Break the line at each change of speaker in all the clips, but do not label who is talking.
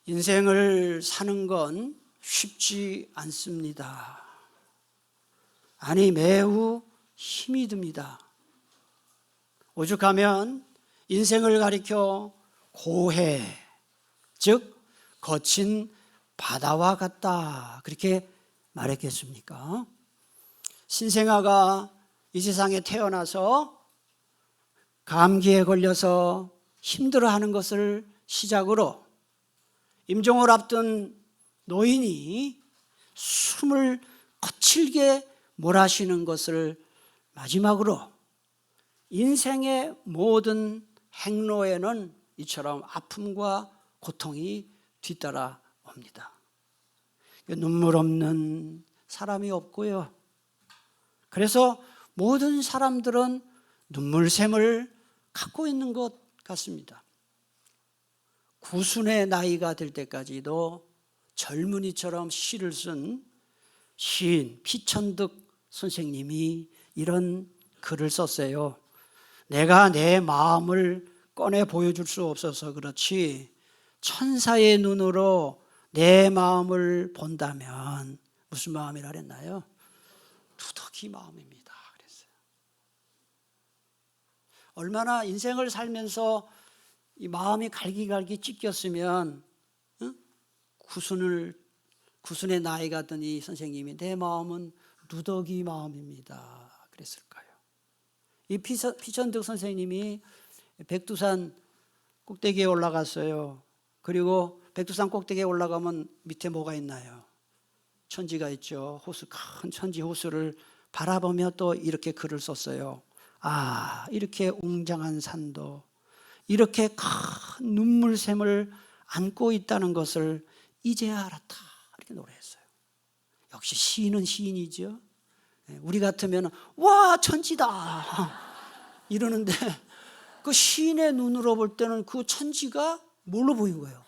인생을 사는 건 쉽지 않습니다. 아니, 매우 힘이 듭니다. 오죽하면 인생을 가리켜 고해, 즉 거친 바다와 같다, 그렇게 말했겠습니까? 신생아가 이 세상에 태어나서 감기에 걸려서 힘들어하는 것을 시작으로 임종을 앞둔 노인이 숨을 거칠게 몰아쉬는 것을 마지막으로 인생의 모든 행로에는 이처럼 아픔과 고통이 뒤따라 옵니다. 눈물 없는 사람이 없고요. 그래서 모든 사람들은 눈물샘을 갖고 있는 것 같습니다. 구순의 나이가 될 때까지도 젊은이처럼 시를 쓴 시인 피천득 선생님이 이런 글을 썼어요. 내가 내 마음을 꺼내 보여줄 수 없어서 그렇지 천사의 눈으로 내 마음을 본다면 무슨 마음이라 그랬나요? 누더기 마음입니다 그랬어요. 얼마나 인생을 살면서 이 마음이 갈기갈기 찢겼으면 구순의 나이가 든 이 선생님이 내 마음은 누더기 마음입니다 그랬을까요? 이 피천득 선생님이 백두산 꼭대기에 올라갔어요. 그리고 백두산 꼭대기에 올라가면 밑에 뭐가 있나요? 천지가 있죠. 호수, 큰 천지 호수를 바라보며 또 이렇게 글을 썼어요. 아, 이렇게 웅장한 산도 이렇게 큰 눈물샘을 안고 있다는 것을 이제야 알았다, 이렇게 노래했어요. 역시 시인은 시인이죠. 우리 같으면 와 천지다 이러는데 그 시인의 눈으로 볼 때는 그 천지가 뭘로 보인 거예요?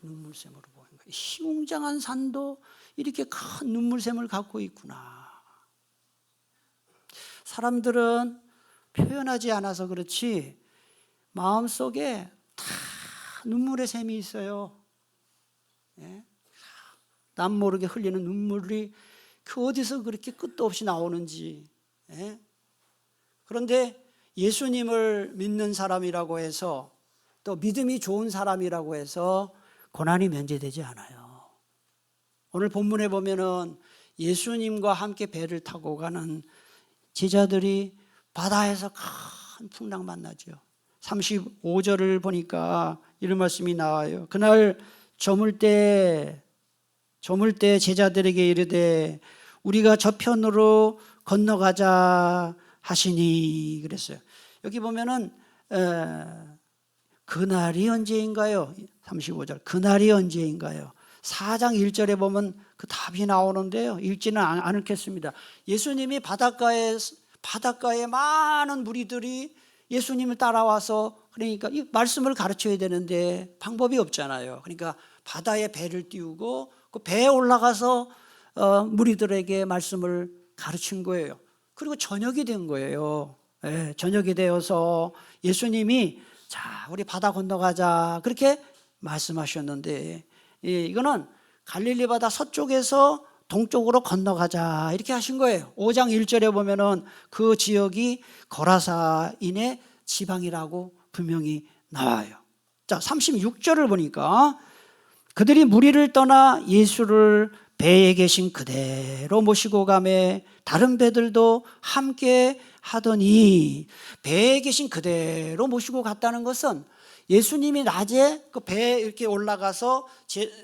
눈물샘으로 보인 거예요. 웅장한 산도 이렇게 큰 눈물샘을 갖고 있구나. 사람들은 표현하지 않아서 그렇지 마음속에 다 눈물의 샘이 있어요. 남 모르게 흘리는 눈물이 그 어디서 그렇게 끝도 없이 나오는지. 그런데 예수님을 믿는 사람이라고 해서 또 믿음이 좋은 사람이라고 해서 고난이 면제되지 않아요. 오늘 본문에 보면은 예수님과 함께 배를 타고 가는 제자들이 바다에서 큰 풍랑 만나죠. 35절을 보니까 이런 말씀이 나와요. 그날 저물 때 제자들에게 이르되 우리가 저편으로 건너가자 하시니 그랬어요. 여기 보면은 그날이 언제인가요? 35절 그날이 언제인가요? 4장 1절에 보면 그 답이 나오는데요, 읽지는 않겠습니다. 예수님이 바닷가에 많은 무리들이 예수님을 따라와서 그러니까 이 말씀을 가르쳐야 되는데 방법이 없잖아요. 그러니까 바다에 배를 띄우고 그 배에 올라가서 무리들에게 말씀을 가르친 거예요. 그리고 저녁이 된 거예요. 저녁이 되어서 예수님이 자 우리 바다 건너가자 그렇게 말씀하셨는데 이거는 갈릴리 바다 서쪽에서 동쪽으로 건너가자 이렇게 하신 거예요. 5장 1절에 보면은 그 지역이 거라사인의 지방이라고 분명히 나와요. 자 36절을 보니까 그들이 무리를 떠나 예수를 배에 계신 그대로 모시고 가매 다른 배들도 함께 하더니 배에 계신 그대로 모시고 갔다는 것은 예수님이 낮에 그 배에 이렇게 올라가서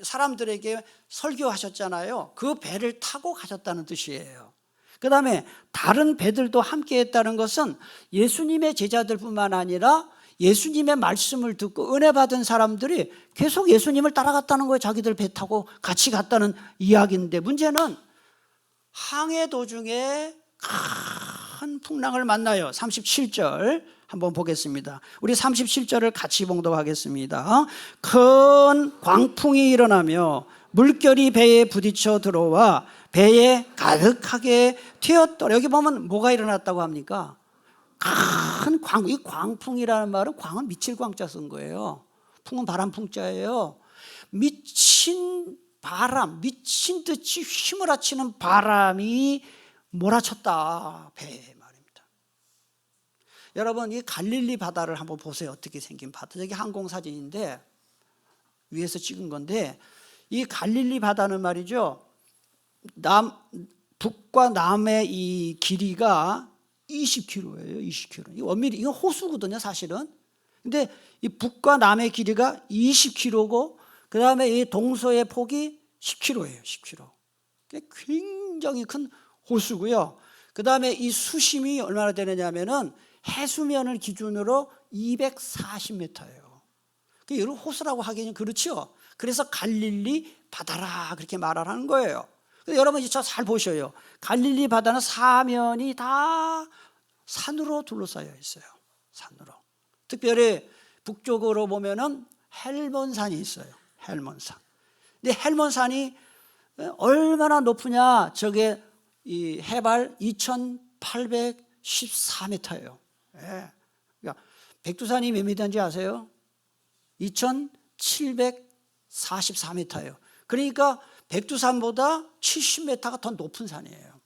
사람들에게 설교하셨잖아요. 그 배를 타고 가셨다는 뜻이에요. 그 다음에 다른 배들도 함께 했다는 것은 예수님의 제자들뿐만 아니라 예수님의 말씀을 듣고 은혜 받은 사람들이 계속 예수님을 따라갔다는 거예요. 자기들 배 타고 같이 갔다는 이야기인데 문제는 항해 도중에 큰 풍랑을 만나요. 37절 한번 보겠습니다. 우리 37절을 같이 봉독하겠습니다. 큰 광풍이 일어나며 물결이 배에 부딪혀 들어와 배에 가득하게 튀었더라. 여기 보면 뭐가 일어났다고 합니까? 큰 광, 이 광풍이라는 말은 광은 미칠 광자 쓴 거예요. 풍은 바람 풍자예요. 미친 바람, 미친 듯이 휘몰아치는 바람이 몰아쳤다, 배에 말입니다. 여러분, 이 갈릴리 바다를 한번 보세요. 어떻게 생긴 바다. 여기 항공사진인데 위에서 찍은 건데, 이 갈릴리 바다는 말이죠, 북과 남의 이 길이가 20km예요. 20km. 엄밀히 이건 호수거든요, 사실은. 근데 이 북과 남의 길이가 20km고, 그 다음에 이 동서의 폭이 10km예요. 10km. 굉장히 큰 호수고요. 그 다음에 이 수심이 얼마나 되느냐면은 해수면을 기준으로 240m예요. 이런 호수라고 하기는 그렇죠. 그래서 갈릴리 바다라 그렇게 말하는 거예요. 여러분 저 잘 보셔요. 갈릴리 바다는 사면이 다 산으로 둘러싸여 있어요. 산으로. 특별히 북쪽으로 보면은 헬몬산이 있어요. 헬몬산. 근데 헬몬산이 얼마나 높으냐? 저게 이 해발 2,814m예요. 예. 그러니까 백두산이 몇 미터인지 아세요? 2,744m예요. 그러니까 백두산보다 70m가 더 높은 산이에요.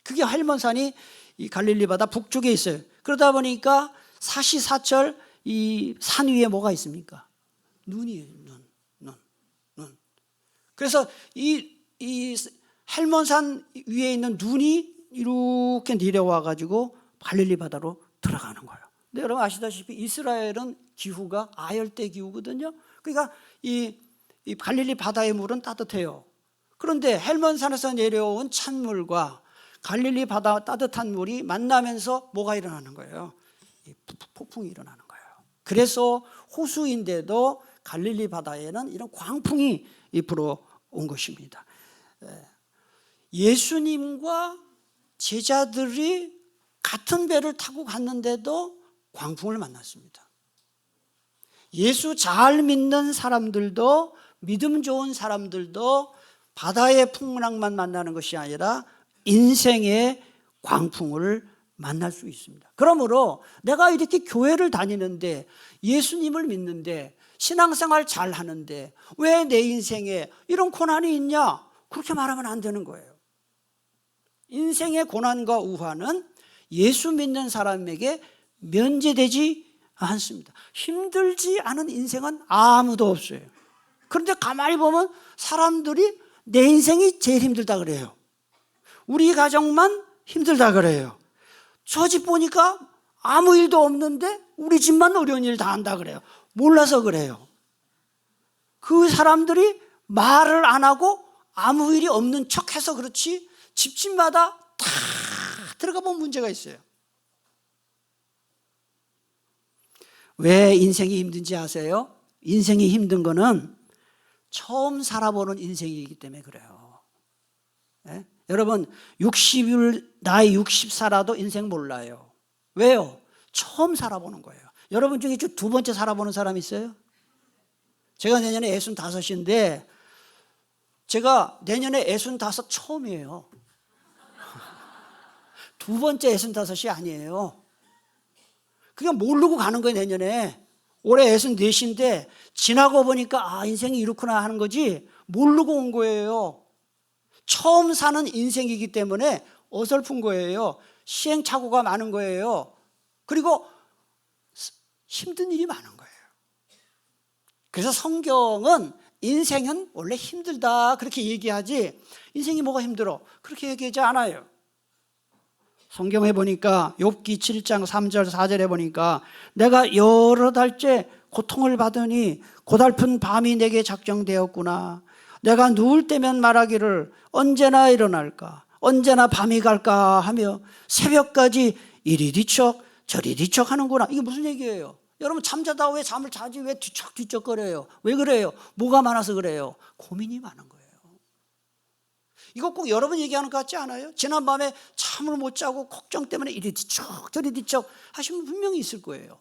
그게 헬몬산이 이 갈릴리 바다 북쪽에 있어요. 그러다 보니까 사시사철 이 산 위에 뭐가 있습니까? 눈이에요. 눈. 그래서 이 헬몬산 위에 있는 눈이 이렇게 내려와 가지고 갈릴리 바다로 들어가는 거예요. 근데 여러분 아시다시피 이스라엘은 기후가 아열대 기후거든요. 그러니까 이 갈릴리 바다의 물은 따뜻해요. 그런데 헬몬산에서 내려온 찬물과 갈릴리 바다 따뜻한 물이 만나면서 뭐가 일어나는 거예요? 폭풍이 일어나는 거예요. 그래서 호수인데도 갈릴리 바다에는 이런 광풍이 불어온 것입니다. 예수님과 제자들이 같은 배를 타고 갔는데도 광풍을 만났습니다. 예수 잘 믿는 사람들도, 믿음 좋은 사람들도 바다의 풍랑만 만나는 것이 아니라 인생의 광풍을 만날 수 있습니다. 그러므로 내가 이렇게 교회를 다니는데, 예수님을 믿는데, 신앙생활 잘 하는데 왜 내 인생에 이런 고난이 있냐? 그렇게 말하면 안 되는 거예요. 인생의 고난과 우환은 예수 믿는 사람에게 면제되지 않습니다. 힘들지 않은 인생은 아무도 없어요. 그런데 가만히 보면 사람들이 내 인생이 제일 힘들다 그래요. 우리 가정만 힘들다 그래요. 저 집 보니까 아무 일도 없는데 우리 집만 어려운 일 다 한다 그래요. 몰라서 그래요. 그 사람들이 말을 안 하고 아무 일이 없는 척해서 그렇지, 집집마다 다 들어가 보면 문제가 있어요. 왜 인생이 힘든지 아세요? 인생이 힘든 거는 처음 살아보는 인생이기 때문에 그래요. 네? 여러분 60을 나이 60 살아도 인생 몰라요. 왜요? 처음 살아보는 거예요. 여러분 중에 두 번째 살아보는 사람 있어요? 제가 내년에 65인데 제가 내년에 65 처음이에요. 두 번째 65이 아니에요. 그냥 모르고 가는 거예요. 내년에 올해 64인데 지나고 보니까 아 인생이 이렇구나 하는 거지 모르고 온 거예요. 처음 사는 인생이기 때문에 어설픈 거예요. 시행착오가 많은 거예요. 그리고 힘든 일이 많은 거예요. 그래서 성경은 인생은 원래 힘들다 그렇게 얘기하지, 인생이 뭐가 힘들어 그렇게 얘기하지 않아요. 성경에 보니까 욥기 7장 3절 4절에 보니까 내가 여러 달째 고통을 받으니 고달픈 밤이 내게 작정되었구나. 내가 누울 때면 말하기를 언제나 일어날까, 언제나 밤이 갈까 하며 새벽까지 이리 뒤척 저리 뒤척 하는구나. 이게 무슨 얘기예요? 여러분 잠자다 왜 잠을 자지 왜 뒤척뒤척거려요? 왜 그래요? 뭐가 많아서 그래요? 고민이 많은 거예요. 이거 꼭 여러분 얘기하는 것 같지 않아요? 지난밤에 잠을 못 자고 걱정 때문에 이리 뒤척 저리 뒤척 하시는 분 분명히 있을 거예요.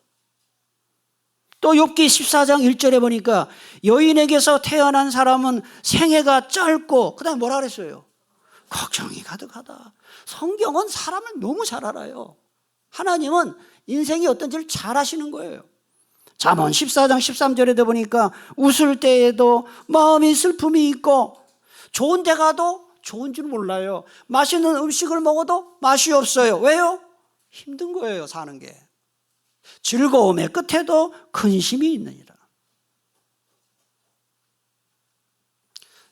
또 욥기 14장 1절에 보니까 여인에게서 태어난 사람은 생애가 짧고, 그 다음에 뭐라 그랬어요? 걱정이 가득하다. 성경은 사람을 너무 잘 알아요. 하나님은 인생이 어떤지를 잘 아시는 거예요. 잠언 14장 13절에도 보니까 웃을 때에도 마음이 슬픔이 있고 좋은 데 가도 좋은 줄 몰라요. 맛있는 음식을 먹어도 맛이 없어요. 왜요? 힘든 거예요, 사는 게. 즐거움의 끝에도 근심이 있느니라.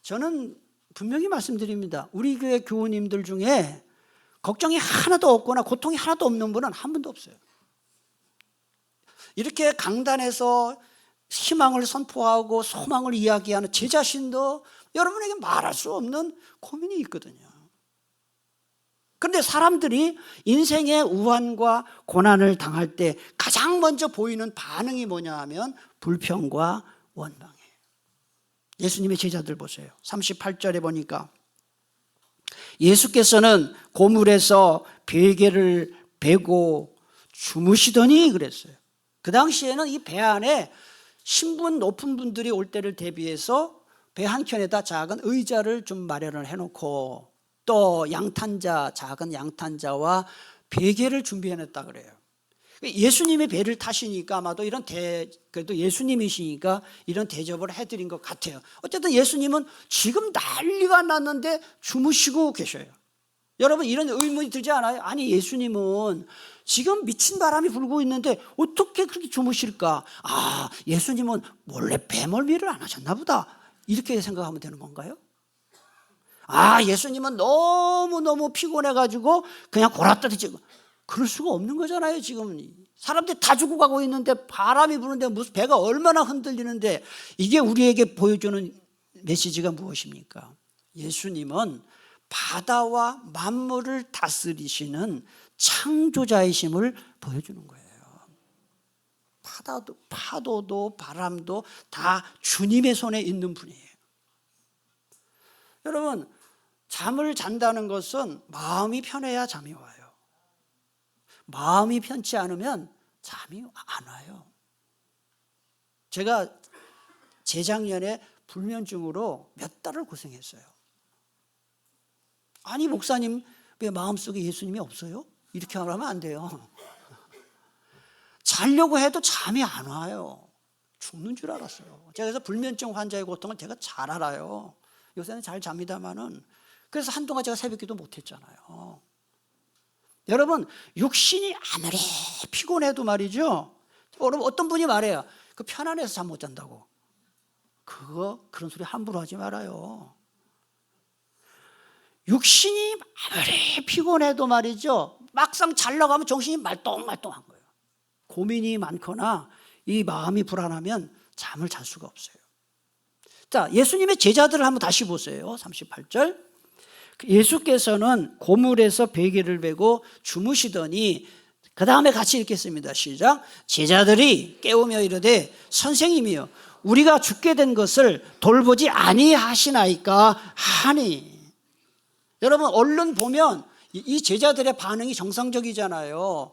저는 분명히 말씀드립니다. 우리 교회 교우님들 중에 걱정이 하나도 없거나 고통이 하나도 없는 분은 한 분도 없어요. 이렇게 강단에서 희망을 선포하고 소망을 이야기하는 제 자신도 여러분에게 말할 수 없는 고민이 있거든요. 그런데 사람들이 인생의 우환과 고난을 당할 때 가장 먼저 보이는 반응이 뭐냐 하면 불평과 원망이에요. 예수님의 제자들 보세요. 38절에 보니까 예수께서는 고물에서 베개를 베고 주무시더니 그랬어요. 그 당시에는 이 배 안에 신분 높은 분들이 올 때를 대비해서 배 한켠에다 작은 의자를 좀 마련을 해놓고 또 양탄자, 작은 양탄자와 베개를 준비해놨다 그래요. 예수님이 배를 타시니까 아마도 그래도 예수님이시니까 이런 대접을 해드린 것 같아요. 어쨌든 예수님은 지금 난리가 났는데 주무시고 계셔요. 여러분 이런 의문이 들지 않아요? 아니 예수님은 지금 미친 바람이 불고 있는데 어떻게 그렇게 주무실까? 아, 예수님은 몰래 배멀미를 안 하셨나 보다. 이렇게 생각하면 되는 건가요? 아, 예수님은 너무너무 피곤해가지고 그냥 골아떨어지고. 그럴 수가 없는 거잖아요. 지금 사람들이 다 죽어가고 있는데 바람이 부는데 무슨 배가 얼마나 흔들리는데 이게 우리에게 보여주는 메시지가 무엇입니까? 예수님은 바다와 만물을 다스리시는 창조자이심을 보여주는 거예요. 파도도 바람도 다 주님의 손에 있는 분이에요. 여러분, 잠을 잔다는 것은 마음이 편해야 잠이 와요. 마음이 편치 않으면 잠이 안 와요. 제가 재작년에 불면증으로 몇 달을 고생했어요. 아니 목사님 왜 마음속에 예수님이 없어요? 이렇게 하면 안 돼요. 자려고 해도 잠이 안 와요. 죽는 줄 알았어요. 제가 그래서 불면증 환자의 고통을 제가 잘 알아요. 요새는 잘 잡니다마는. 그래서 한동안 제가 새벽기도 못했잖아요. 여러분 육신이 아무리 피곤해도 말이죠. 여러분 어떤 분이 말해요. 그 편안해서 잠 못 잔다고. 그런 소리 함부로 하지 말아요. 육신이 아무리 피곤해도 말이죠. 막상 자려고 하면 정신이 말똥말똥한 거예요. 고민이 많거나 이 마음이 불안하면 잠을 잘 수가 없어요. 자, 예수님의 제자들을 한번 다시 보세요. 38절. 예수께서는 고물에서 베개를 베고 주무시더니 그 다음에 같이 읽겠습니다. 시작. 제자들이 깨우며 이르되 선생님이여 우리가 죽게 된 것을 돌보지 아니하시나이까 하니. 여러분 얼른 보면 이 제자들의 반응이 정상적이잖아요.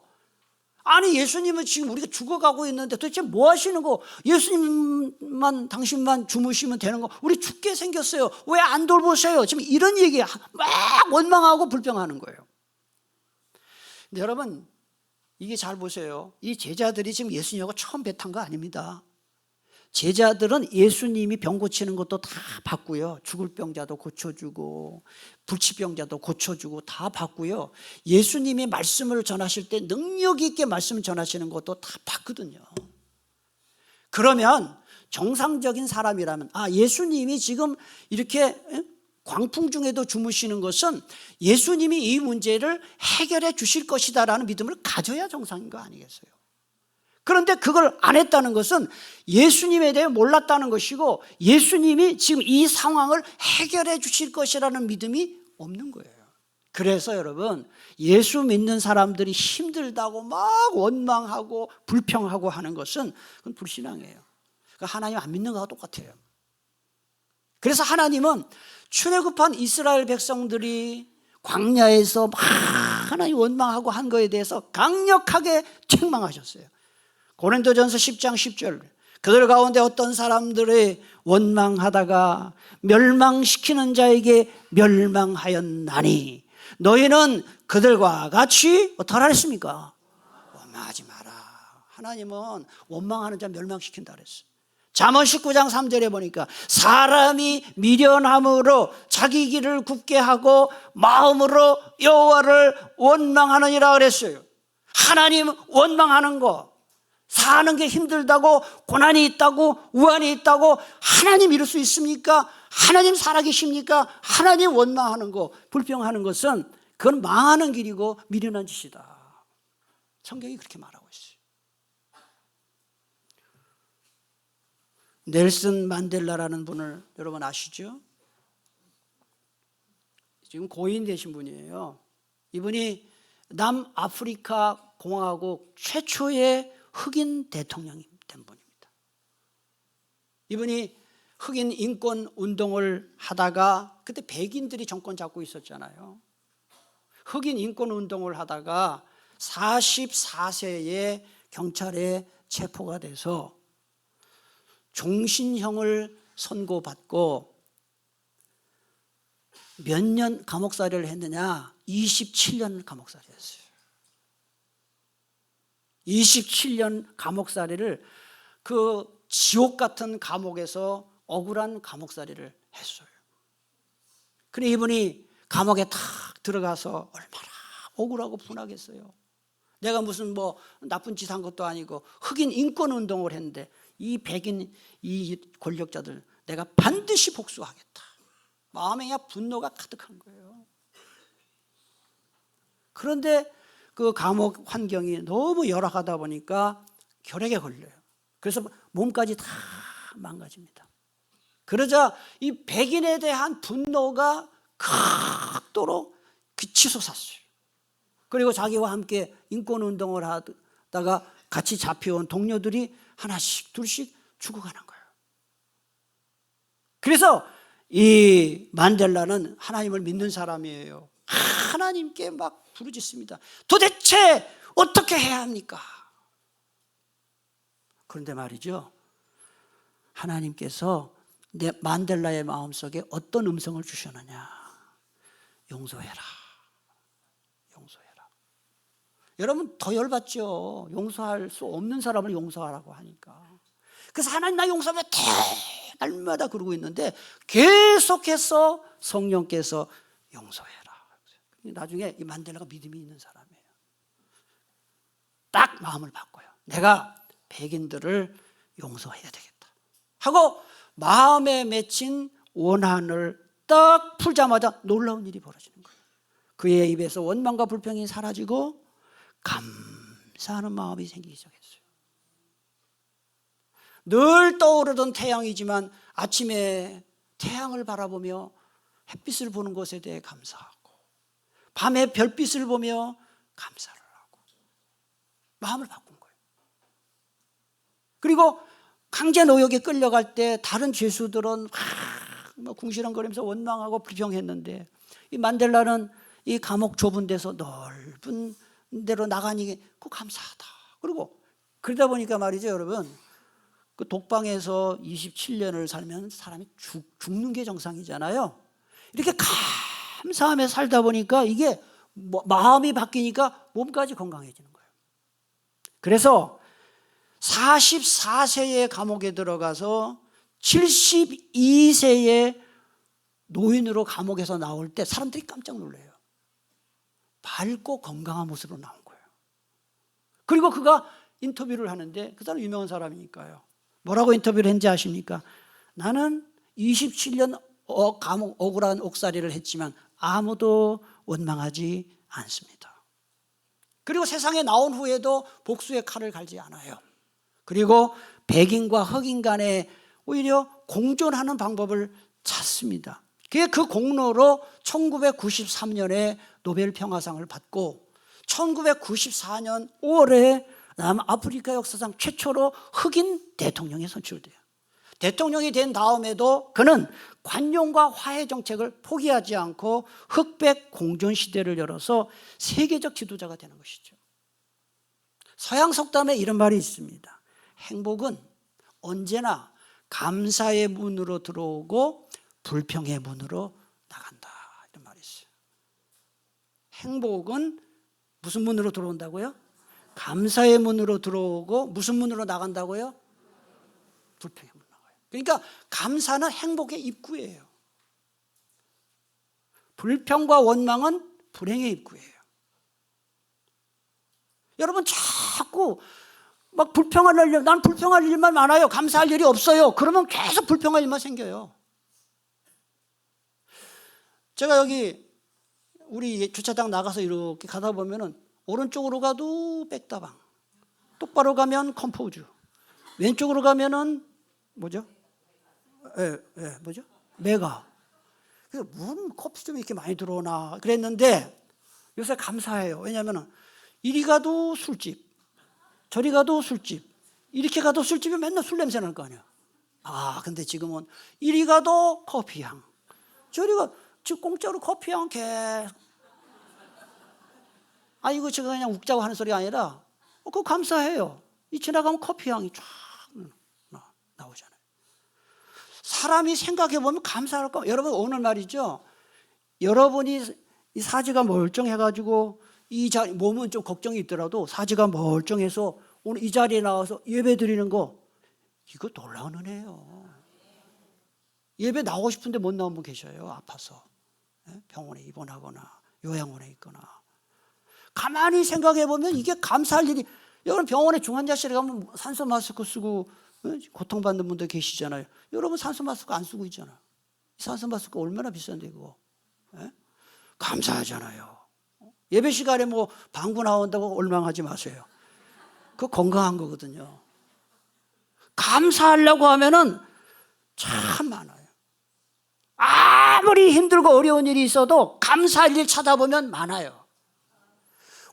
아니 예수님은 지금 우리가 죽어가고 있는데 도대체 뭐 하시는 거? 예수님만 당신만 주무시면 되는 거? 우리 죽게 생겼어요. 왜 안 돌보세요? 지금 이런 얘기 막 원망하고 불평하는 거예요. 근데 여러분 이게 잘 보세요. 이 제자들이 지금 예수님하고 처음 배 탄 거 아닙니다. 제자들은 예수님이 병 고치는 것도 다 봤고요. 죽을 병자도 고쳐주고 불치병자도 고쳐주고 다 봤고요. 예수님이 말씀을 전하실 때 능력 있게 말씀을 전하시는 것도 다 봤거든요. 그러면 정상적인 사람이라면 예수님이 지금 이렇게 광풍 중에도 주무시는 것은 예수님이 이 문제를 해결해 주실 것이다라는 믿음을 가져야 정상인 거 아니겠어요? 그런데 그걸 안 했다는 것은 예수님에 대해 몰랐다는 것이고 예수님이 지금 이 상황을 해결해 주실 것이라는 믿음이 없는 거예요. 그래서 여러분 예수 믿는 사람들이 힘들다고 막 원망하고 불평하고 하는 것은 그건 불신앙이에요. 하나님 안 믿는 거와 똑같아요. 그래서 하나님은 출애굽한 이스라엘 백성들이 광야에서 막 하나님 원망하고 한 거에 대해서 강력하게 책망하셨어요. 고린도전서 10장 10절 그들 가운데 어떤 사람들이 원망하다가 멸망시키는 자에게 멸망하였나니 너희는 그들과 같이 어떻게 하랬습니까? 원망하지 마라. 하나님은 원망하는 자 멸망시킨다 그랬어요. 잠언 19장 3절에 보니까 사람이 미련함으로 자기 길을 굽게 하고 마음으로 여호와를 원망하느니라 그랬어요. 하나님 원망하는 거, 사는 게 힘들다고, 고난이 있다고, 우환이 있다고 하나님 이럴 수 있습니까? 하나님 살아계십니까? 하나님 원망하는 거, 불평하는 것은 그건 망하는 길이고 미련한 짓이다. 성경이 그렇게 말하고 있어요. 넬슨 만델라라는 분을 여러분 아시죠? 지금 고인 되신 분이에요. 이분이 남아프리카 공화국 최초의 흑인 대통령이 된 분입니다. 이분이 흑인 인권 운동을 하다가, 그때 백인들이 정권 잡고 있었잖아요. 흑인 인권 운동을 하다가 44세에 경찰에 체포가 돼서 종신형을 선고받고 몇 년 감옥살이를 했느냐? 27년 감옥살이 했어요. 27년 감옥살이를, 그 지옥 같은 감옥에서 억울한 감옥살이를 했어요. 그래 이분이 감옥에 탁 들어가서 얼마나 억울하고 분하겠어요. 내가 무슨 뭐 나쁜 짓 한 것도 아니고 흑인 인권 운동을 했는데 이 백인 이 권력자들 내가 반드시 복수하겠다. 마음에 그냥 분노가 가득한 거예요. 그런데 그 감옥 환경이 너무 열악하다 보니까 결핵에 걸려요. 그래서 몸까지 다 망가집니다. 그러자 이 백인에 대한 분노가 극도로 치솟았어요. 그리고 자기와 함께 인권운동을 하다가 같이 잡혀온 동료들이 하나씩 둘씩 죽어가는 거예요. 그래서 이 만델라는 하나님을 믿는 사람이에요. 하나님께 막 부르짖습니다. 도대체 어떻게 해야 합니까? 그런데 말이죠, 하나님께서 내 만델라의 마음속에 어떤 음성을 주셨느냐? 용서해라. 용서해라. 여러분 더 열받죠. 용서할 수 없는 사람을 용서하라고 하니까. 그래서 하나님 나 용서하면 돼 날마다 그러고 있는데 계속해서 성령께서 용서해라. 나중에 이 만델라가 믿음이 있는 사람이에요. 딱 마음을 바꿔요. 내가 백인들을 용서해야 되겠다 하고 마음에 맺힌 원한을 딱 풀자마자 놀라운 일이 벌어지는 거예요. 그의 입에서 원망과 불평이 사라지고 감사하는 마음이 생기기 시작했어요. 늘 떠오르던 태양이지만 아침에 태양을 바라보며 햇빛을 보는 것에 대해 감사하고 밤에 별빛을 보며 감사를 하고 마음을 바꾼 거예요. 그리고 강제 노역에 끌려갈 때 다른 죄수들은 막 궁시렁거리면서 원망하고 불평했는데 이 만델라는 이 감옥 좁은 데서 넓은 데로 나가니 그 감사하다. 그리고 그러다 보니까 말이죠, 여러분, 그 독방에서 27년을 살면 사람이 죽는 게 정상이잖아요. 이렇게 감사하며 살다 보니까 이게 마음이 바뀌니까 몸까지 건강해지는 거예요. 그래서 44세의 감옥에 들어가서 72세의 노인으로 감옥에서 나올 때 사람들이 깜짝 놀라요. 밝고 건강한 모습으로 나온 거예요. 그리고 그가 인터뷰를 하는데 그 사람 유명한 사람이니까요. 뭐라고 인터뷰를 했는지 아십니까? 나는 27년 감옥 억울한 옥살이를 했지만 아무도 원망하지 않습니다. 그리고 세상에 나온 후에도 복수의 칼을 갈지 않아요. 그리고 백인과 흑인 간에 오히려 공존하는 방법을 찾습니다. 그 공로로 1993년에 노벨 평화상을 받고 1994년 5월에 남아프리카 역사상 최초로 흑인 대통령이 선출돼요. 대통령이 된 다음에도 그는 관용과 화해 정책을 포기하지 않고 흑백 공존 시대를 열어서 세계적 지도자가 되는 것이죠. 서양 속담에 이런 말이 있습니다. 행복은 언제나 감사의 문으로 들어오고 불평의 문으로 나간다. 이런 말이 있어요. 행복은 무슨 문으로 들어온다고요? 감사의 문으로 들어오고 무슨 문으로 나간다고요? 불평의 문으로 나가요. 그러니까 감사는 행복의 입구예요. 불평과 원망은 불행의 입구예요. 여러분 자꾸 막 난 불평할 일만 많아요. 감사할 일이 없어요. 그러면 계속 불평할 일만 생겨요. 제가 여기 우리 주차장 나가서 이렇게 가다 보면은 오른쪽으로 가도 백다방, 똑바로 가면 컴포즈, 왼쪽으로 가면은 뭐죠? 뭐죠? 메가. 그래서 무슨 커피점이 이렇게 많이 들어오나 그랬는데 요새 감사해요. 왜냐하면 이리 가도 술집, 저리 가도 술집, 이렇게 가도 술집이 맨날 술 냄새 날 거 아니야. 근데 지금은 이리 가도 커피향, 저리 가 지금 공짜로 커피향 계속. 이거 제가 그냥 웃자고 하는 소리가 아니라 그거 감사해요. 이 지나가면 커피향이 쫙 나오잖아요. 사람이 생각해보면 감사할까? 여러분 오늘 말이죠, 여러분이 이 사지가 멀쩡해가지고 이 자리 몸은 좀 걱정이 있더라도 사지가 멀쩡해서 오늘 이 자리에 나와서 예배 드리는 거, 이거 놀라운 은혜예요. 예배 나오고 싶은데 못 나온 분 계셔요. 아파서 병원에 입원하거나 요양원에 있거나. 가만히 생각해보면 이게 감사할 일이. 여러분 병원에 중환자실에 가면 산소 마스크 쓰고 고통받는 분들 계시잖아요. 여러분 산소 마스크 안 쓰고 있잖아요. 산소 마스크 얼마나 비싼데 그거. 감사하잖아요. 예배 시간에 뭐 방구 나온다고 올망하지 마세요. 그거 건강한 거거든요. 감사하려고 하면은 참 많아요. 아무리 힘들고 어려운 일이 있어도 감사할 일 찾아보면 많아요.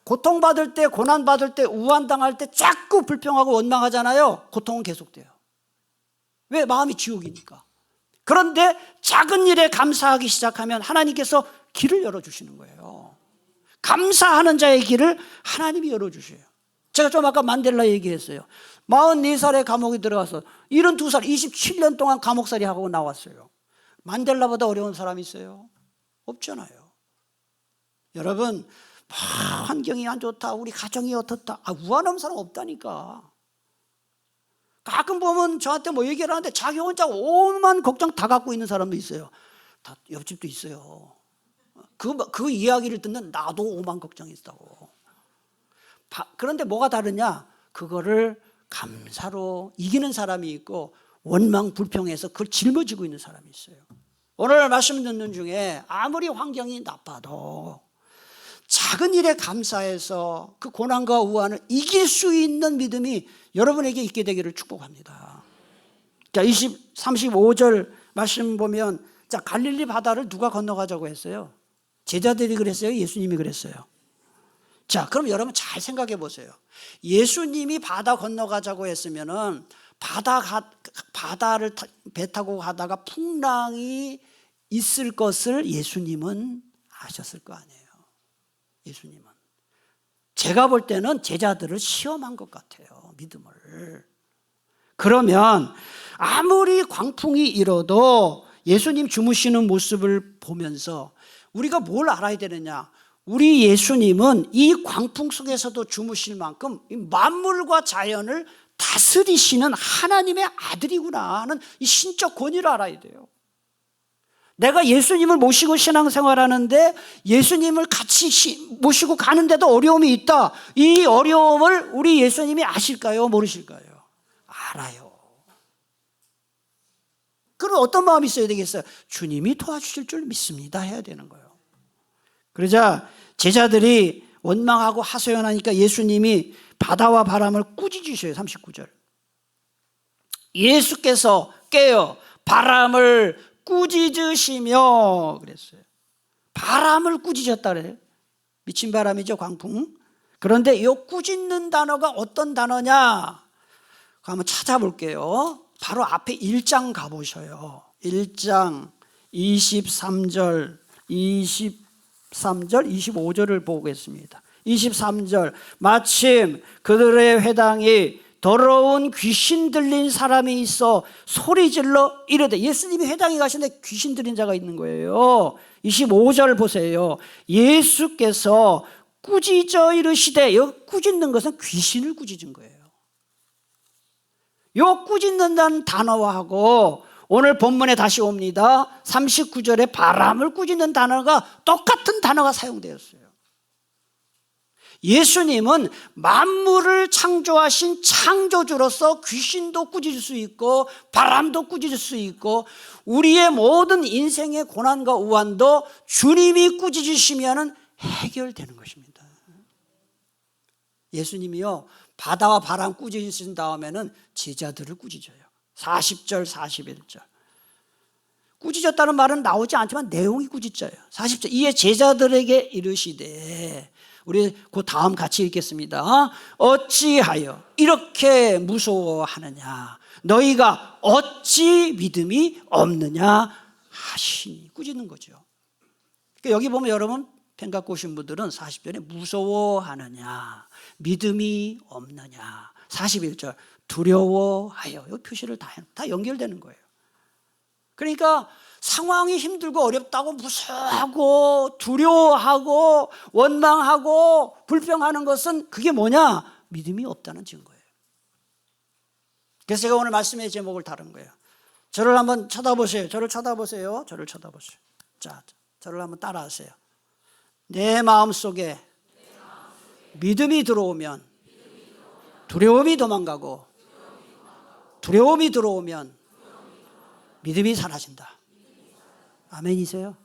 고통받을 때, 고난받을 때, 우환당할 때 자꾸 불평하고 원망하잖아요. 고통은 계속돼요. 왜? 마음이 지옥이니까. 그런데 작은 일에 감사하기 시작하면 하나님께서 길을 열어주시는 거예요. 감사하는 자의 길을 하나님이 열어주셔요. 제가 좀 아까 만델라 얘기했어요. 44살에 감옥에 들어가서 72살, 27년 동안 감옥살이 하고 나왔어요. 만델라보다 어려운 사람이 있어요? 없잖아요. 여러분, 환경이 안 좋다, 우리 가정이 어떻다, 우환한 사람 없다니까. 가끔 보면 저한테 뭐 얘기를 하는데 자기 혼자 오만 걱정 다 갖고 있는 사람도 있어요. 다 옆집도 있어요. 그 이야기를 듣는 나도 오만 걱정이 있다고. 그런데 뭐가 다르냐? 그거를 감사로 이기는 사람이 있고 원망 불평해서 그걸 짊어지고 있는 사람이 있어요. 오늘 말씀 듣는 중에 아무리 환경이 나빠도 작은 일에 감사해서 그 고난과 우환을 이길 수 있는 믿음이 여러분에게 있게 되기를 축복합니다. 자, 35절 말씀 보면, 자, 갈릴리 바다를 누가 건너가자고 했어요? 제자들이 그랬어요? 예수님이 그랬어요? 자, 그럼 여러분 잘 생각해 보세요. 예수님이 바다 건너가자고 했으면은 바다를 배 타고 가다가 풍랑이 있을 것을 예수님은 아셨을 거 아니에요. 예수님은. 제가 볼 때는 제자들을 시험한 것 같아요. 믿음을. 그러면 아무리 광풍이 일어도 예수님 주무시는 모습을 보면서 우리가 뭘 알아야 되느냐? 우리 예수님은 이 광풍 속에서도 주무실 만큼 만물과 자연을 다스리시는 하나님의 아들이구나 하는 이 신적 권위를 알아야 돼요. 내가 예수님을 모시고 신앙생활하는데 예수님을 같이 모시고 가는데도 어려움이 있다. 이 어려움을 우리 예수님이 아실까요? 모르실까요? 알아요. 그럼 어떤 마음이 있어야 되겠어요? 주님이 도와주실 줄 믿습니다 해야 되는 거예요. 그러자 제자들이 원망하고 하소연하니까 예수님이 바다와 바람을 꾸짖으셔요. 39절. 예수께서 깨어 바람을 꾸짖으시며 그랬어요. 바람을 꾸짖었다 그래요. 미친 바람이죠, 광풍. 그런데 이 꾸짖는 단어가 어떤 단어냐? 한번 찾아볼게요. 바로 앞에 1장 가보셔요. 1장 23절, 25절을 보겠습니다. 23절. 마침 그들의 회당이 더러운 귀신 들린 사람이 있어 소리질러 이르되, 예수님이 회당에 가시는데 귀신 들린 자가 있는 거예요. 25절 보세요. 예수께서 꾸짖어 이르시되, 요 꾸짖는 것은 귀신을 꾸짖은 거예요. 요 꾸짖는다는 단어하고 오늘 본문에 다시 옵니다. 39절에 바람을 꾸짖는 단어가 똑같은 단어가 사용되었어요. 예수님은 만물을 창조하신 창조주로서 귀신도 꾸짖을 수 있고 바람도 꾸짖을 수 있고 우리의 모든 인생의 고난과 우환도 주님이 꾸짖으시면 해결되는 것입니다. 예수님이요, 바다와 바람 꾸짖으신 다음에는 제자들을 꾸짖어요. 40절 41절 꾸짖었다는 말은 나오지 않지만 내용이 꾸짖어요. 40절 이에 제자들에게 이르시되, 우리 그 다음 같이 읽겠습니다. 어찌하여 이렇게 무서워하느냐, 너희가 어찌 믿음이 없느냐 하시니. 꾸짖는 거죠. 그러니까 여기 보면 여러분 펜 갖고 오신 분들은 40절에 무서워하느냐, 믿음이 없느냐, 41절 두려워하여, 이 표시를 다 연결되는 거예요. 그러니까 상황이 힘들고 어렵다고 무서워하고 두려워하고 원망하고 불평하는 것은 그게 뭐냐? 믿음이 없다는 증거예요. 그래서 제가 오늘 말씀의 제목을 다룬 거예요. 저를 한번 쳐다보세요. 저를 쳐다보세요. 저를 쳐다보세요. 자, 저를 한번 따라하세요. 내 마음속에 믿음이 들어오면 두려움이 도망가고, 두려움이 들어오면 믿음이 사라진다. 아멘이세요?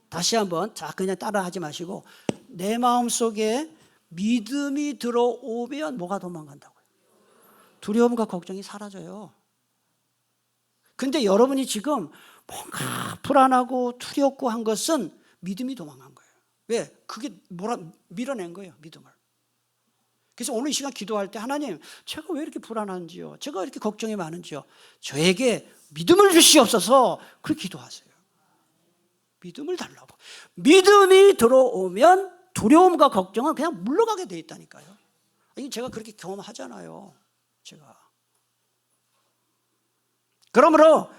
다시 한번, 자, 그냥 따라하지 마시고, 내 마음속에 믿음이 들어오면 뭐가 도망간다고요? 두려움과 걱정이 사라져요. 근데 여러분이 지금 뭔가 불안하고 두렵고 한 것은 믿음이 도망간 거예요. 왜? 그게 밀어낸 거예요, 믿음을. 그래서 오늘 이 시간 기도할 때, 하나님, 제가 왜 이렇게 불안한지요? 제가 이렇게 걱정이 많은지요? 저에게 믿음을 주시옵소서. 그렇게 기도하세요. 믿음을 달라고. 믿음이 들어오면 두려움과 걱정은 그냥 물러가게 돼 있다니까요. 제가 그렇게 경험하잖아요. 제가. 그러므로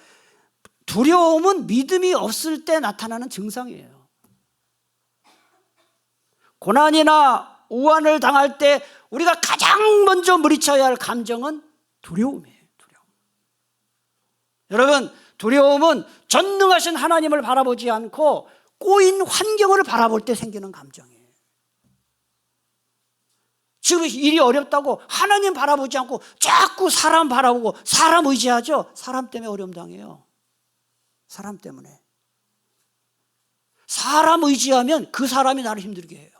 두려움은 믿음이 없을 때 나타나는 증상이에요. 고난이나 우환을 당할 때 우리가 가장 먼저 물리쳐야 할 감정은 두려움이에요. 두려움. 여러분, 두려움은 전능하신 하나님을 바라보지 않고 꼬인 환경을 바라볼 때 생기는 감정이에요. 지금 일이 어렵다고 하나님 바라보지 않고 자꾸 사람 바라보고 사람 의지하죠. 사람 때문에 어려움 당해요. 사람 때문에. 사람 의지하면 그 사람이 나를 힘들게 해요.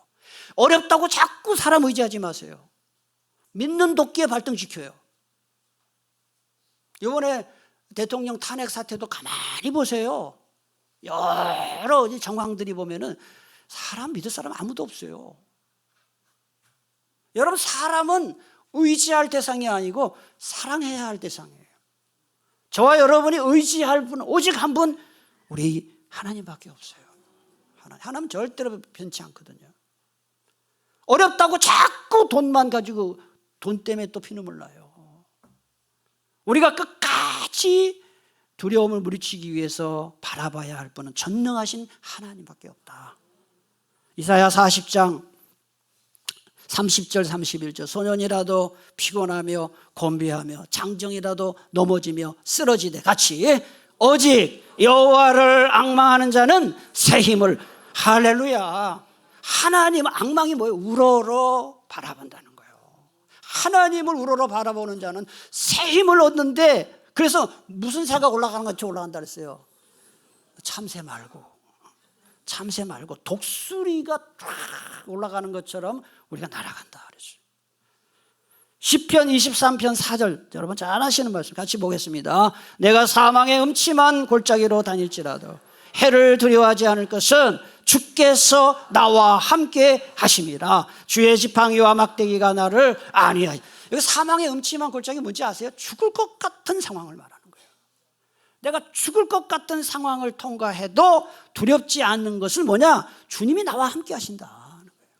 어렵다고 자꾸 사람 의지하지 마세요. 믿는 도끼에 발등시켜요. 이번에 대통령 탄핵 사태도 가만히 보세요. 여러 정황들이 보면은 사람 믿을 사람 아무도 없어요. 여러분, 사람은 의지할 대상이 아니고 사랑해야 할 대상이에요. 저와 여러분이 의지할 분은 오직 한 분, 우리 하나님밖에 없어요. 하나님 절대로 변치 않거든요. 어렵다고 자꾸 돈만 가지고 돈 때문에 또 피눈물 나요. 우리가 끝까지 두려움을 물리치기 위해서 바라봐야 할 분은 전능하신 하나님밖에 없다. 이사야 40장 30절 31절 소년이라도 피곤하며 곤비하며 장정이라도 넘어지며 쓰러지되 같이 오직 여호와를 앙망하는 자는 새 힘을. 할렐루야. 하나님 앙망이 뭐예요? 우러러 바라본다는 거예요. 하나님을 우러러 바라보는 자는 새 힘을 얻는데, 그래서 무슨 새가 올라가는 것처럼 올라간다 그랬어요. 참새 말고 독수리가 쫙 올라가는 것처럼 우리가 날아간다 그랬어요. 시편 23편 4절 여러분 잘 아시는 말씀 같이 보겠습니다. 내가 사망의 음침한 골짜기로 다닐지라도 해를 두려워하지 않을 것은 주께서 나와 함께 하심이라. 주의 지팡이와 막대기가 나를 안위하리. 여기 사망의 음침한 골짜기 뭔지 아세요? 죽을 것 같은 상황을 말하는 거예요. 내가 죽을 것 같은 상황을 통과해도 두렵지 않는 것은 뭐냐? 주님이 나와 함께 하신다 하는 거예요.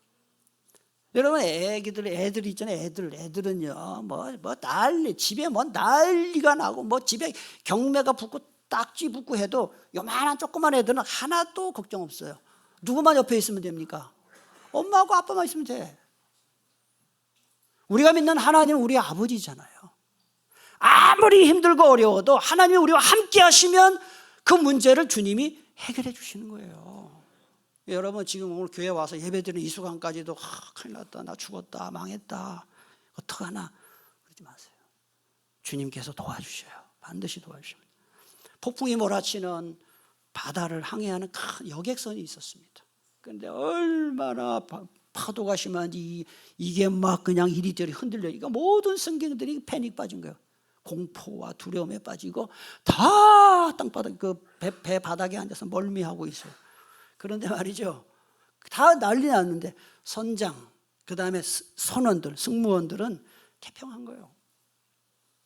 여러분, 애들 있잖아요. 애들은요 집에 난리가 나고 집에 경매가 붙고 딱지 붙고 해도 요만한 조그만 애들은 하나도 걱정 없어요. 누구만 옆에 있으면 됩니까? 엄마하고 아빠만 있으면 돼. 우리가 믿는 하나님은 우리 아버지잖아요. 아무리 힘들고 어려워도 하나님이 우리와 함께 하시면 그 문제를 주님이 해결해 주시는 거예요. 여러분 지금 오늘 교회 와서 예배드리는 이 순간까지도 큰일 났다, 나 죽었다, 망했다, 어떡하나 그러지 마세요. 주님께서 도와주셔요. 반드시 도와주십니다. 폭풍이 몰아치는 바다를 항해하는 큰 여객선이 있었습니다. 그런데 얼마나 파도가 심한지 이게 막 그냥 이리저리 흔들려니까 모든 승객들이 패닉 빠진 거예요. 공포와 두려움에 빠지고 다 땅바닥 배 바닥에 앉아서 멀미하고 있어요. 그런데 말이죠, 다 난리 났는데 선장 그다음에 선원들 승무원들은 태평한 거예요.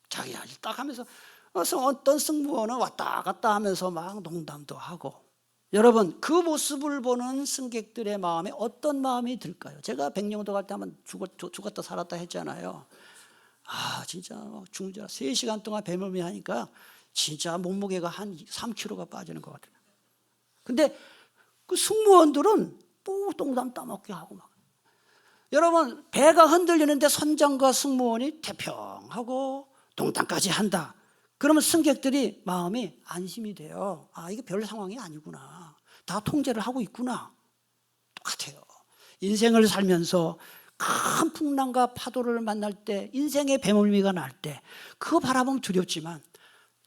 자기 할 일 딱 하면서 어떤 승무원은 왔다 갔다 하면서 막 농담도 하고. 여러분 그 모습을 보는 승객들의 마음에 어떤 마음이 들까요? 제가 백령도 갈 때 한번 죽었다 살았다 했잖아요. 진짜 죽는 줄 알아. 3시간 동안 배멀미 하니까 진짜 몸무게가 한 3kg가 빠지는 것 같아요. 근데 그 승무원들은 또 농담 따먹게 하고 막. 여러분 배가 흔들리는데 선장과 승무원이 태평하고 농담까지 한다. 그러면 승객들이 마음이 안심이 돼요. 이게 별 상황이 아니구나. 다 통제를 하고 있구나. 똑같아요. 인생을 살면서 큰 풍랑과 파도를 만날 때, 인생의 배멀미가 날 때 그거 바라보면 두렵지만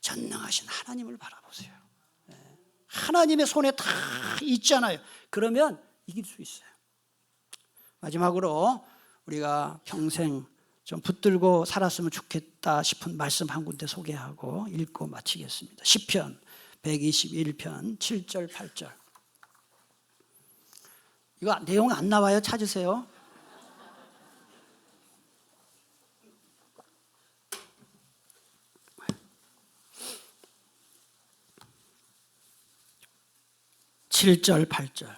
전능하신 하나님을 바라보세요. 하나님의 손에 다 있잖아요. 그러면 이길 수 있어요. 마지막으로 우리가 평생 좀 붙들고 살았으면 좋겠다 싶은 말씀 한 군데 소개하고 읽고 마치겠습니다. 시편 121편 7절 8절. 이거 내용 안 나와요. 찾으세요. (7절) (8절)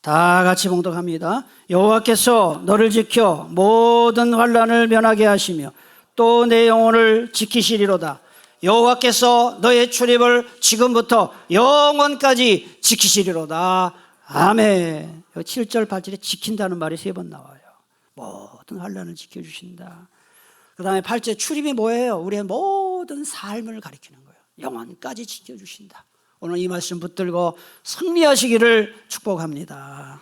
다 같이 봉독합니다. 여호와께서 너를 지켜 모든 환난을 면하게 하시며 또 내 영혼을 지키시리로다. 여호와께서 너의 출입을 지금부터 영원까지 지키시리로다. 아멘. 7절 8절에 지킨다는 말이 3번 나와요. 모든 환난을 지켜주신다. 그 다음에 8절 출입이 뭐예요? 우리의 모든 삶을 가리키는 거예요. 영원까지 지켜주신다. 오늘 이 말씀 붙들고 승리하시기를 축복합니다.